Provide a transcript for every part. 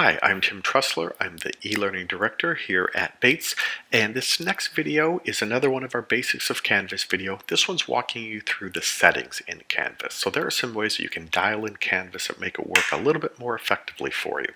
Hi, I'm Tim Trussler. I'm the e-learning director here at Bates, and this next video is another one of our Basics of Canvas video. This one's walking you through the settings in Canvas. So there are some ways that you can dial in Canvas that make it work a little bit more effectively for you.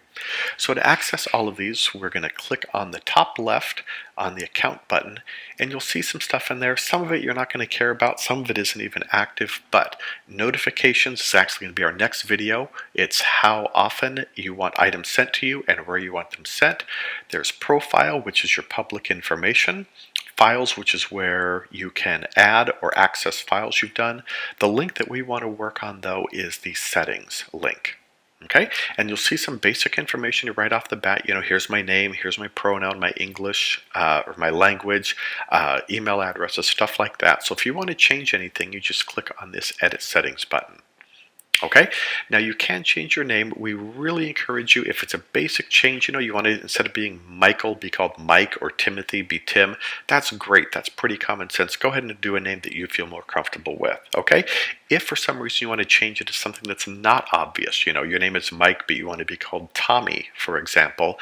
So to access all of these, we're going to click on the top left on the account button, and you'll see some stuff in there. Some of it you're not going to care about, some of it isn't even active, but notifications is actually going to be our next video. It's how often you want items sent to you and where you want them sent. There's profile, which is your public information. Files, which is where you can add or access files you've done. The link that we want to work on, though, is the settings link. Okay, and you'll see some basic information right off the bat. Here's my name, here's my pronoun, my English or my language, email addresses, stuff like that. So if you want to change anything, you just click on this Edit Settings button. Okay, now you can change your name. We really encourage you, if it's a basic change, you want to, instead of being Michael, be called Mike, or Timothy, be Tim. That's great. That's pretty common sense. Go ahead and do a name that you feel more comfortable with. Okay, if for some reason you want to change it to something that's not obvious, your name is Mike, but you want to be called Tommy, for example,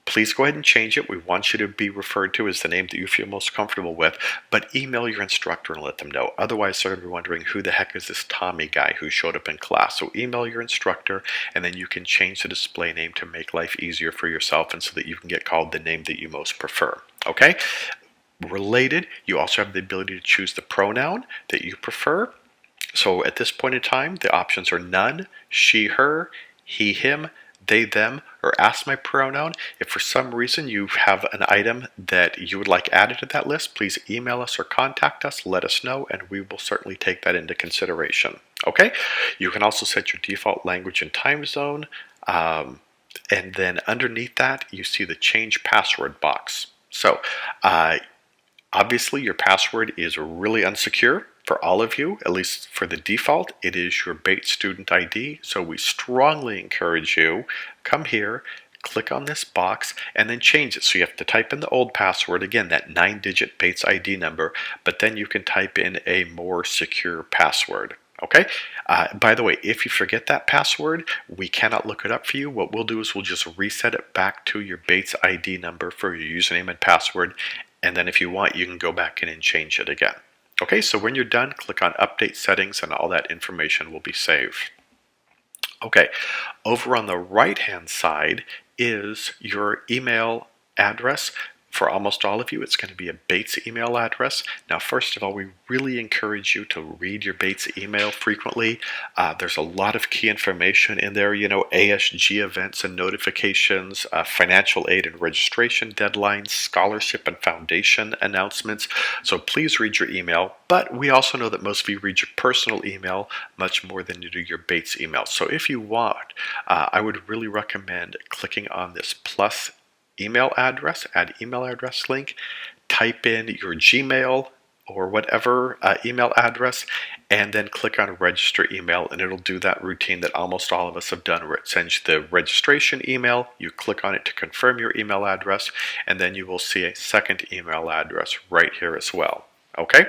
please go ahead and change it. We want you to be referred to as the name that you feel most comfortable with, but email your instructor and let them know. Otherwise, they're going to be wondering, who the heck is this Tommy guy who showed up in class? So email your instructor, and then you can change the display name to make life easier for yourself and so that you can get called the name that you most prefer. Okay? Related, you also have the ability to choose the pronoun that you prefer. So at this point in time, the options are none, she, her, he, him, they, them, or ask my pronoun. If for some reason you have an item that you would like added to that list, please email us or contact us, let us know, and we will certainly take that into consideration. Okay? You can also set your default language and time zone, and then underneath that you see the change password box. So obviously your password is really unsecure. For all of you, at least for the default, it is your Bates student ID. So we strongly encourage you, come here, click on this box, and then change it. So you have to type in the old password, again, that 9-digit Bates ID number, but then you can type in a more secure password. Okay? By the way, if you forget that password, we cannot look it up for you. What we'll do is we'll just reset it back to your Bates ID number for your username and password, and then if you want, you can go back in and change it again. Okay, so when you're done, click on Update Settings and all that information will be saved. Okay, over on the right-hand side is your email address. For almost all of you, it's going to be a Bates email address. Now, first of all, we really encourage you to read your Bates email frequently. There's a lot of key information in there, ASG events and notifications, financial aid and registration deadlines, scholarship and foundation announcements. So please read your email. But we also know that most of you read your personal email much more than you do your Bates email. So if you want, I would really recommend clicking on this plus email address, add email address link, type in your Gmail or whatever email address, and then click on register email, and it'll do that routine that almost all of us have done, where it sends you the registration email. You click on it to confirm your email address, and then you will see a second email address right here as well. Okay?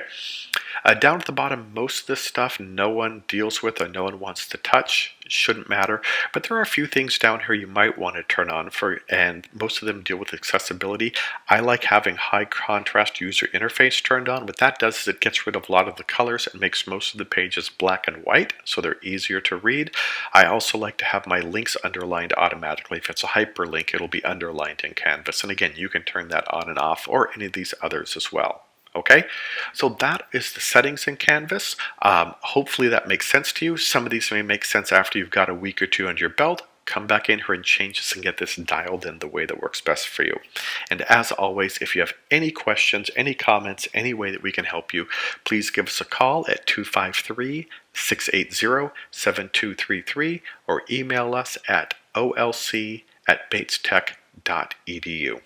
Down at the bottom, most of this stuff no one deals with or no one wants to touch. It shouldn't matter. But there are a few things down here you might want to turn on and most of them deal with accessibility. I like having high contrast user interface turned on. What that does is it gets rid of a lot of the colors and makes most of the pages black and white, so they're easier to read. I also like to have my links underlined automatically. If it's a hyperlink, it'll be underlined in Canvas. And again, you can turn that on and off, or any of these others as well. Okay, so that is the settings in Canvas. Hopefully that makes sense to you. Some of these may make sense after you've got a week or two under your belt. Come back in here and change this and get this dialed in the way that works best for you. And as always, if you have any questions, any comments, any way that we can help you, please give us a call at 253-680-7233 or email us at olc@batestech.edu.